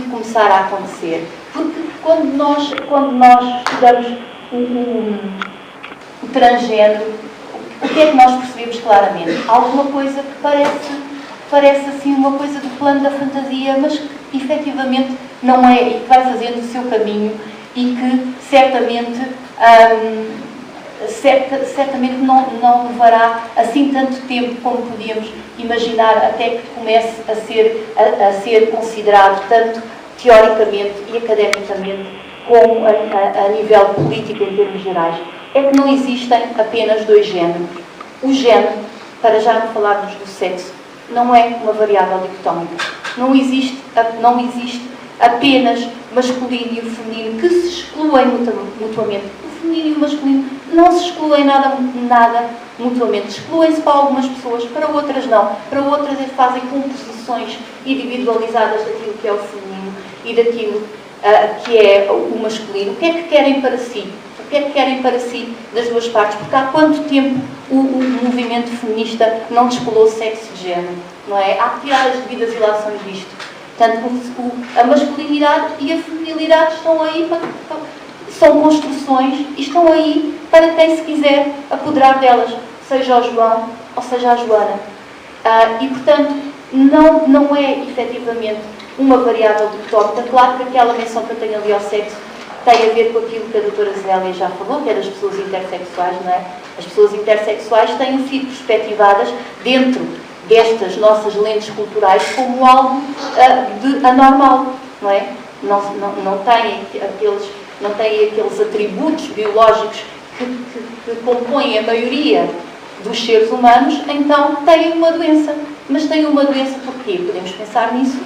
que começar a acontecer. Porque quando nós estudamos o transgênero, o que é que nós percebemos claramente? Alguma coisa que parece assim uma coisa do plano da fantasia, mas que efetivamente não é, e que vai fazendo o seu caminho e que certamente não levará assim tanto tempo como podíamos imaginar até que comece a ser considerado tanto teoricamente e academicamente como a nível político em termos gerais. É que não existem apenas dois géneros. O género, para já não falarmos do sexo, não é uma variável dicotómica. Não existe apenas masculino e o feminino que se excluem mutuamente. O feminino e o masculino não se excluem nada mutuamente. Excluem-se para algumas pessoas, para outras não. Para outras fazem composições individualizadas daquilo que é o feminino e daquilo que é o masculino. O que é que querem para si? O que é que querem para si das duas partes? Porque há quanto tempo o movimento feminista não descolou o sexo de género? Não é? Há que tirar as devidas ilações disto. Portanto, a masculinidade e a feminilidade estão aí são construções e estão aí para quem se quiser apoderar delas, seja o João ou seja a Joana. E, portanto, não é efetivamente uma variável dicotómica. Claro que aquela menção que eu tenho ali ao sexo tem a ver com aquilo que a doutora Zélia já falou, que é das pessoas intersexuais, não é? As pessoas intersexuais têm sido perspectivadas dentro destas nossas lentes culturais como algo anormal, não é? Não têm aqueles atributos biológicos que compõem a maioria dos seres humanos, então têm uma doença. Mas têm uma doença porquê? Podemos pensar nisso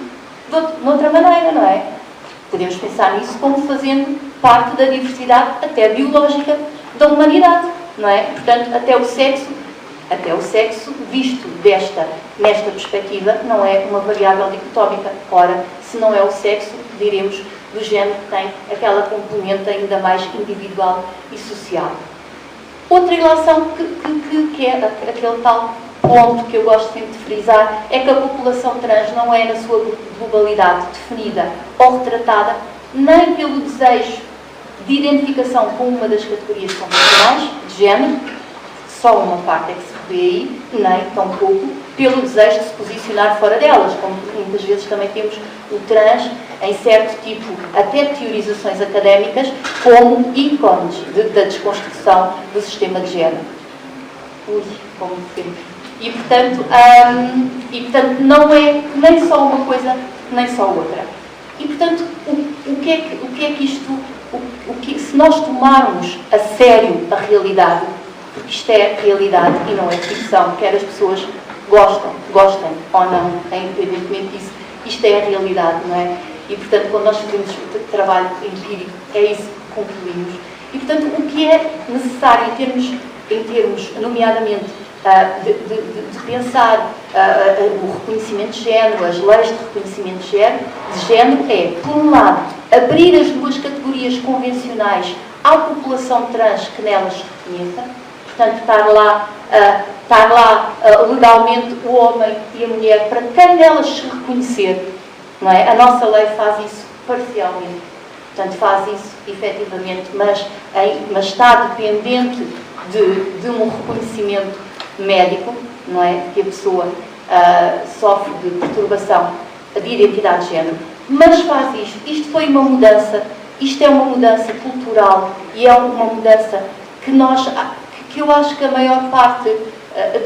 de outra maneira, não é? Podemos pensar nisso como fazendo parte da diversidade até biológica da humanidade, não é? Portanto, até o sexo visto nesta perspectiva não é uma variável dicotómica. Ora, se não é o sexo, diremos do género que tem aquela componente ainda mais individual e social. Outra relação que é aquele tal ponto que eu gosto sempre de frisar é que a população trans não é na sua globalidade definida ou retratada nem pelo desejo de identificação com uma das categorias convencionais de género, só uma parte é que se vê aí, nem tampouco pelo desejo de se posicionar fora delas, como muitas vezes também temos o trans em certo tipo, até teorizações académicas, como ícones da desconstrução do sistema de género. Como sempre. E portanto, não é nem só uma coisa, nem só outra. E portanto, o que é que isto, se nós tomarmos a sério a realidade, porque isto é realidade e não é ficção, quer as pessoas gostem ou não, independentemente disso, isto é a realidade, não é? E portanto, quando nós fazemos trabalho empírico, é isso que concluímos. E portanto, o que é necessário em termos nomeadamente, de pensar o reconhecimento de género, as leis de reconhecimento de género é, por um lado, abrir as duas categorias convencionais à população trans que nelas se reconheça, portanto, estar lá legalmente o homem e a mulher para quem nelas se reconhecer, não é? A nossa lei faz isso parcialmente, portanto, faz isso efetivamente, mas está dependente de um reconhecimento médico, não é? Que a pessoa sofre de perturbação de identidade de género, mas faz isto. Isto foi uma mudança, isto é uma mudança cultural e é uma mudança que eu acho que a maior parte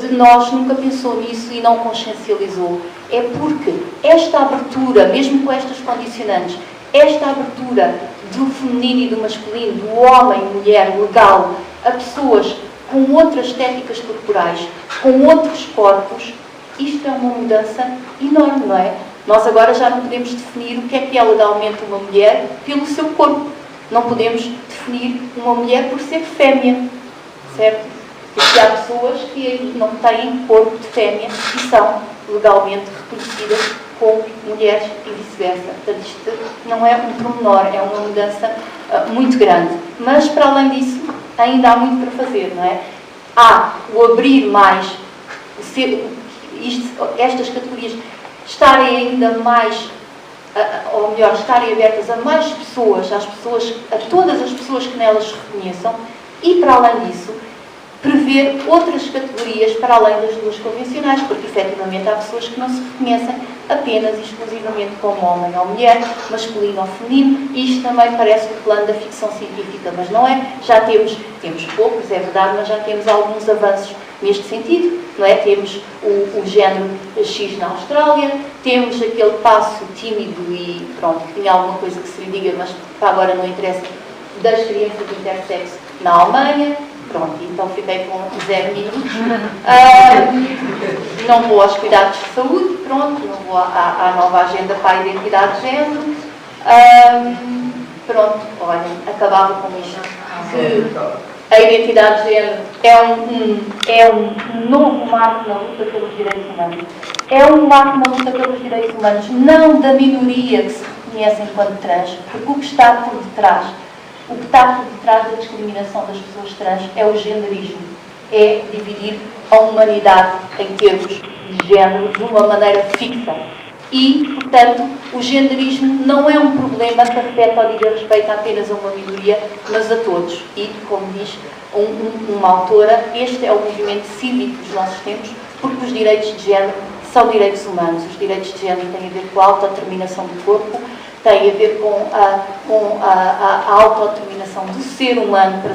de nós nunca pensou nisso e não consciencializou. É porque esta abertura, mesmo com estas condicionantes, esta abertura do feminino e do masculino, do homem e mulher legal, a pessoas com outras estéticas corporais, com outros corpos, isto é uma mudança enorme, não é? Nós agora já não podemos definir o que é legalmente uma mulher pelo seu corpo. Não podemos definir uma mulher por ser fêmea, certo? Porque há pessoas que não têm corpo de fêmea e são legalmente reconhecidas como mulheres e vice-versa. Portanto, isto não é um pormenor, é uma mudança muito grande. Mas, para além disso, ainda há muito para fazer, não é? Há o abrir mais, estas categorias estarem ainda mais, ou melhor, estarem abertas a mais pessoas, a todas as pessoas que nelas se reconheçam, e, para além disso, prever outras categorias para além das duas convencionais, porque efetivamente há pessoas que não se reconhecem apenas e exclusivamente como homem ou mulher, masculino ou feminino, e isto também parece o plano da ficção científica, mas não é. Já temos poucos, é verdade, mas já temos alguns avanços neste sentido, não é? Temos o género X na Austrália, temos aquele passo tímido e pronto, que tinha alguma coisa que se lhe diga, mas para agora não interessa, das crianças intersexo na Alemanha. Pronto, então fiquei com 0 minutos. Não vou aos cuidados de saúde, pronto, não vou à nova agenda para a identidade de género. Pronto, olhem, acabava com isto. Que a identidade de género é um novo marco na luta pelos direitos humanos. É um marco na luta pelos direitos humanos, não da minoria que se reconhece enquanto trans, porque o que está por detrás da discriminação das pessoas trans é o genderismo. É dividir a humanidade em termos de género de uma maneira fixa. E, portanto, o genderismo não é um problema que afeta ou diga respeito apenas a uma minoria, mas a todos. E, como diz uma autora, este é o movimento cívico dos nossos tempos, porque os direitos de género são direitos humanos. Os direitos de género têm a ver com a autodeterminação do corpo, tem a ver com a autodeterminação do ser humano para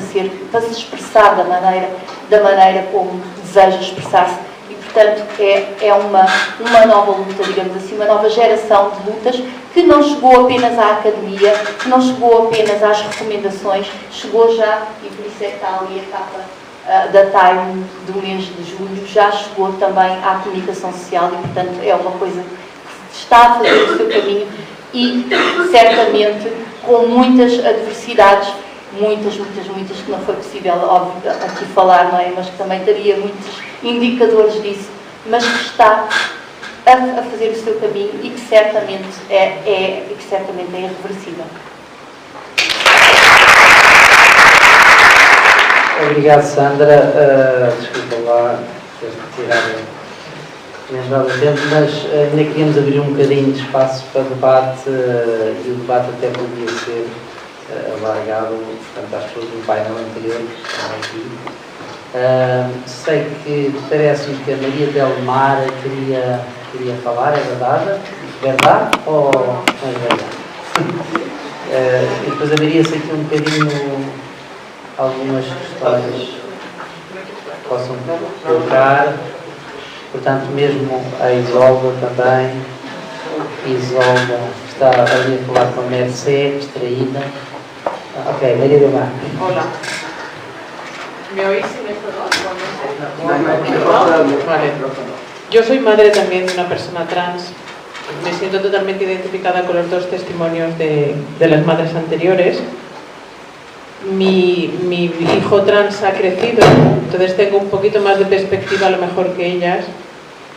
se expressar da maneira como deseja expressar-se. E, portanto, é uma nova luta, digamos assim, uma nova geração de lutas que não chegou apenas à academia, que não chegou apenas às recomendações, chegou já, e por isso é que está ali a capa da Time do mês de julho, já chegou também à comunicação social e, portanto, é uma coisa que está a fazer o seu caminho e, certamente, com muitas adversidades, muitas, que não foi possível, óbvio, aqui falar, não é? Mas que também teria muitos indicadores disso, mas que está a fazer o seu caminho e que certamente é irreversível. Obrigado, Sandra. Desculpa lá tirar o tempo, mas ainda queríamos abrir um bocadinho de espaço para debate e o debate até podia ser alargado, portanto, às pessoas do painel anterior que estão aqui. Sei que parece-me que a Maria Del Mar queria falar, é verdade? Verdade ou não é verdade? E depois abriria-se aqui um bocadinho algumas questões que possam colocar. Portanto, mesmo a Isolda também. Isolda está ali a falar com a Mercê, distraída. Ok, Maria Del Mar. Hola. ¿Me oís sin esto? Vale. Yo soy madre también de una persona trans. Me siento totalmente identificada con los dos testimonios de las madres anteriores. Mi hijo trans ha crecido, entonces tengo un poquito más de perspectiva a lo mejor que ellas,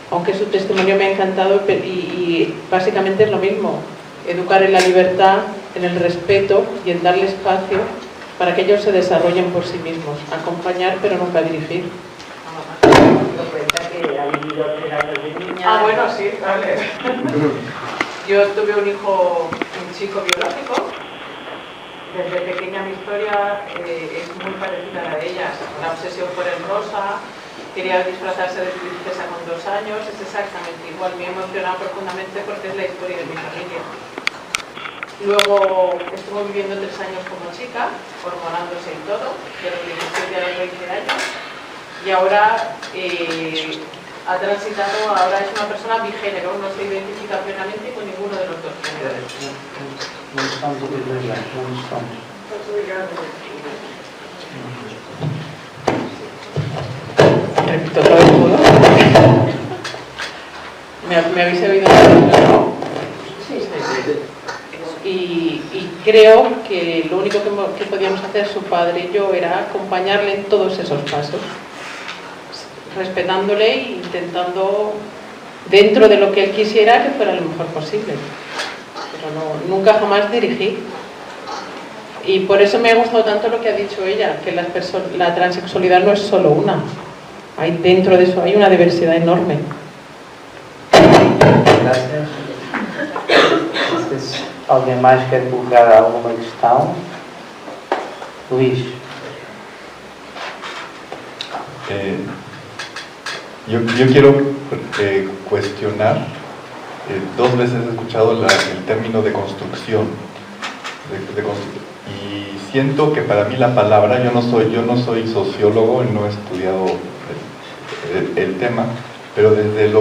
aunque su testimonio me ha encantado y básicamente es lo mismo, educar en la libertad, en el respeto y en darle espacio para que ellos se desarrollen por sí mismos, acompañar pero nunca dirigir. Bueno, sí, vale. Yo tuve un chico biológico. Desde pequeña mi historia es muy parecida a la de ellas. La obsesión por el rosa, quería disfrazarse de princesa con 2 años, es exactamente igual. Me ha emocionado profundamente porque es la historia de mi familia. Luego estuvo viviendo 3 años como chica, hormonándose y todo, de los 17 a los 20 años. Y ahora ha transitado, ahora es una persona bigénero, no se identifica plenamente con ninguno de los dos géneros. Não estamos a ouvir bem, não estamos. repito otra vez todo. ¿Me habéis oído? Y creo que lo único que podíamos hacer su padre y yo era acompañarle en todos esos pasos, respetándole e intentando, dentro de lo que él quisiera, que fuera lo mejor posible. Pero no, nunca jamás dirigí. Y por eso me ha gustado tanto lo que ha dicho ella, que la transexualidad no es solo una. Dentro de eso hay una diversidad enorme. Gracias. ¿Alguien más quer colocar alguma questão? Luís. Yo quiero cuestionar, dos veces he escuchado el término de construcción, y siento que para mí la palabra, yo no soy sociólogo y no he estudiado el tema, pero desde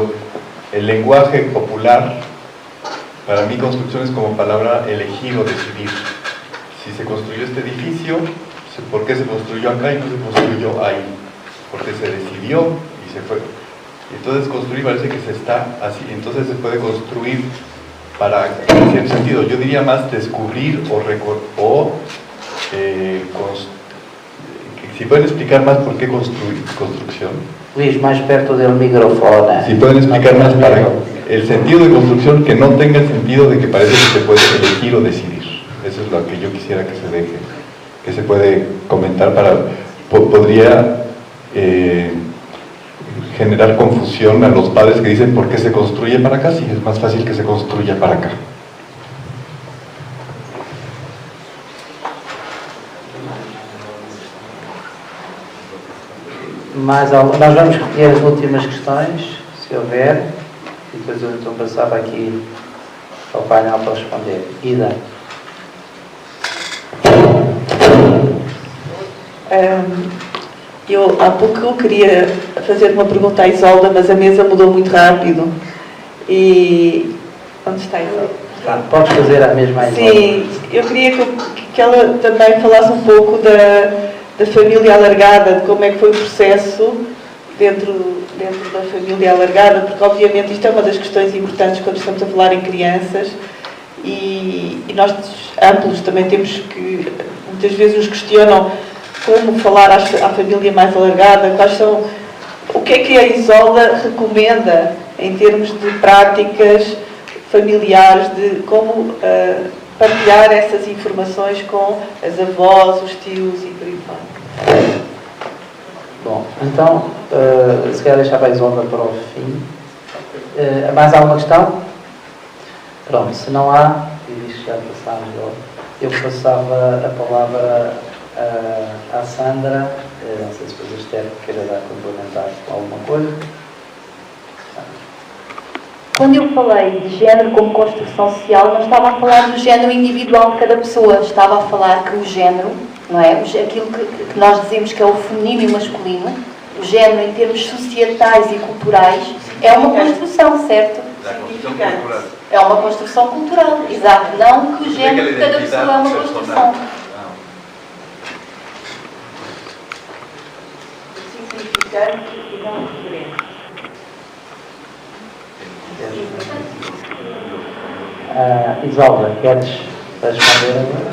el lenguaje popular, para mí construcción es como palabra elegir o decidir. Si se construyó este edificio, ¿por qué se construyó acá y no se construyó ahí? Porque se decidió y se fue. Entonces construir parece que se está así, entonces se puede construir en cierto sentido. Yo diría más descubrir si pueden explicar más por qué construcción. Luís, más perto del micrófono. Si pueden explicar más para el sentido de construcción, que no tenga el sentido de que parece que se puede elegir o decidir. Eso es lo que yo quisiera que se deje, que se puede comentar podría generar confusión a los padres que dicen ¿por qué se construye para acá? Si es más fácil que se construya para acá. Nós vamos recolher as últimas questões, se houver, e depois eu então passava aqui ao painel para responder. Ida. Eu há pouco queria fazer uma pergunta à Isolda, mas a mesa mudou muito rápido. E onde está a Isolda? Podes fazer a mesma à Isolda. Sim, eu queria que ela também falasse um pouco da família alargada, de como é que foi o processo dentro da família alargada, porque obviamente isto é uma das questões importantes quando estamos a falar em crianças e nós amplos também temos que, muitas vezes nos questionam como falar à família mais alargada, o que é que a Isolda recomenda em termos de práticas familiares, de como partilhar essas informações com as avós, os tios e por aí fora. Bom, então, se calhar deixava a Isolda para o fim. Mais alguma questão? Pronto, se não há, e diz que já passámos, eu passava a palavra à Sandra, não sei se depois a Esther queira dar complementar com alguma coisa. Quando eu falei de género como construção social, não estava a falar do género individual de cada pessoa, estava a falar que o género, não é? Aquilo que nós dizemos que é o feminino e o masculino, o género em termos societais e culturais, é uma construção, certo? É uma construção cultural, exato. Não que o género de cada pessoa é uma construção. Significante e não diferente. Isolda, ¿quieres responder agora?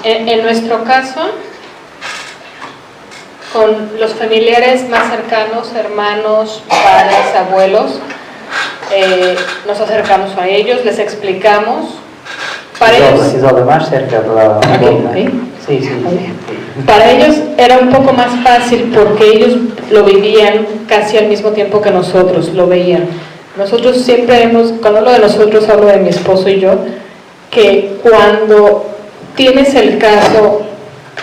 En nuestro caso, con los familiares más cercanos, hermanos, padres, abuelos, nos acercamos a ellos, les explicamos. Para ellos, Isolda, más cerca de la boca. Sí, sí. Para ellos era un poco más fácil porque ellos lo vivían casi al mismo tiempo que nosotros lo veían. Nosotros siempre cuando hablo de nosotros hablo de mi esposo y yo, que cuando tienes el caso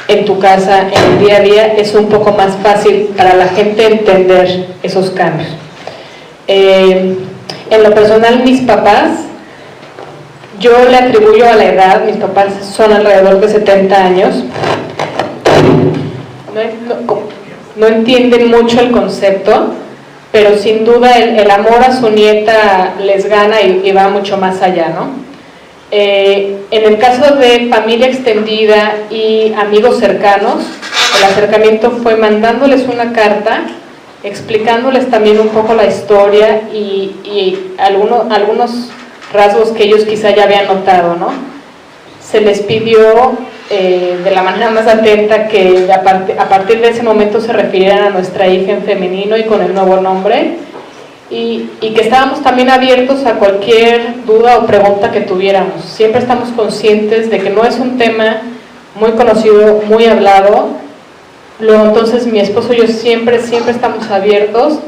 en tu casa, en el día a día, es un poco más fácil para la gente entender esos cambios. En lo personal, mis papás, yo le atribuyo a la edad, mis papás son alrededor de 70 años, no entienden mucho el concepto, pero sin duda el amor a su nieta les gana y va mucho más allá, ¿no? En el caso de familia extendida y amigos cercanos, el acercamiento fue mandándoles una carta, explicándoles también un poco la historia y algunos rasgos que ellos quizá ya habían notado, ¿no? Se les pidió de la manera más atenta que a partir de ese momento se refirieran a nuestra hija en femenino y con el nuevo nombre, y que estábamos también abiertos a cualquier duda o pregunta que tuviéramos. Siempre estamos conscientes de que no es un tema muy conocido, muy hablado. Luego, entonces, mi esposo y yo siempre estamos abiertos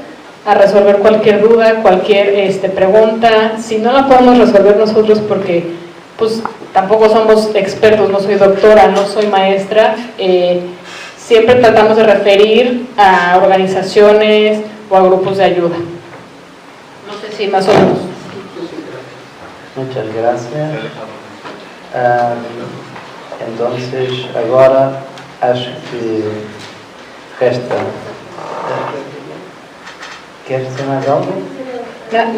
a resolver cualquier duda, cualquier pregunta. Si no la podemos resolver nosotros porque pues tampoco somos expertos, no soy doctora, no soy maestra, siempre tratamos de referir a organizaciones o a grupos de ayuda. No sé si más o menos. Muchas gracias. Entonces, agora acho que resta. ¿Quieres decir más algo?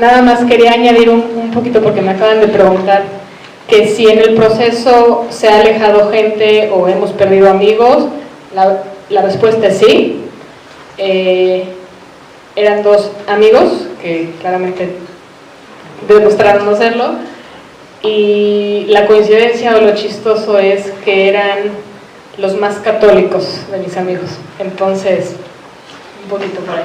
Nada más quería añadir un poquito porque me acaban de preguntar que si en el proceso se ha alejado gente o hemos perdido amigos. La respuesta es sí. Eran dos amigos que claramente demostraron no serlo, y la coincidencia o lo chistoso es que eran los más católicos de mis amigos, entonces un poquito por ahí.